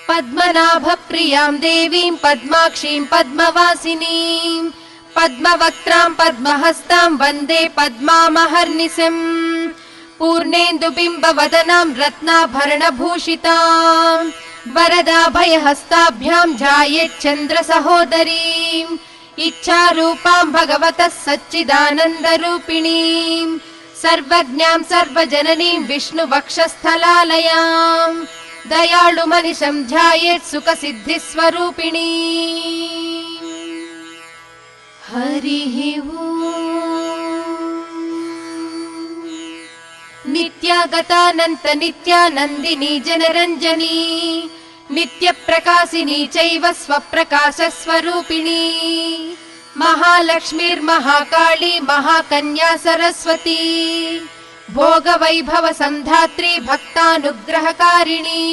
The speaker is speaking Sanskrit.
पद्मनाभप्रियां देवीं पद्माक्षीं पद्मवासिनीं पद्मवक्त्रां पद्महस्तां वन्दे पद्मामहर्निशम् पूर्णेन्दुबिम्बवदनां रत्नाभरणभूषितां वरदाभयहस्ताभ्यां ध्यायेच्चन्द्रसहोदरीं इच्छारूपां भगवतः सच्चिदानन्दरूपिणीं सर्वज्ञां सर्वजननीं विष्णुवक्षस्थलालयां दयाळुमनिशं ध्यायेत् सुखसिद्धिस्वरूपिणी। हरिः नित्यागतानन्त नित्यानन्दिनी जनरञ्जनी नित्यप्रकाशिनी चैव स्वप्रकाशस्वरूपिणी महालक्ष्मीर्महाकाली महाकन्या सरस्वती भोगवैभव सन्धात्री भक्तानुग्रहकारिणी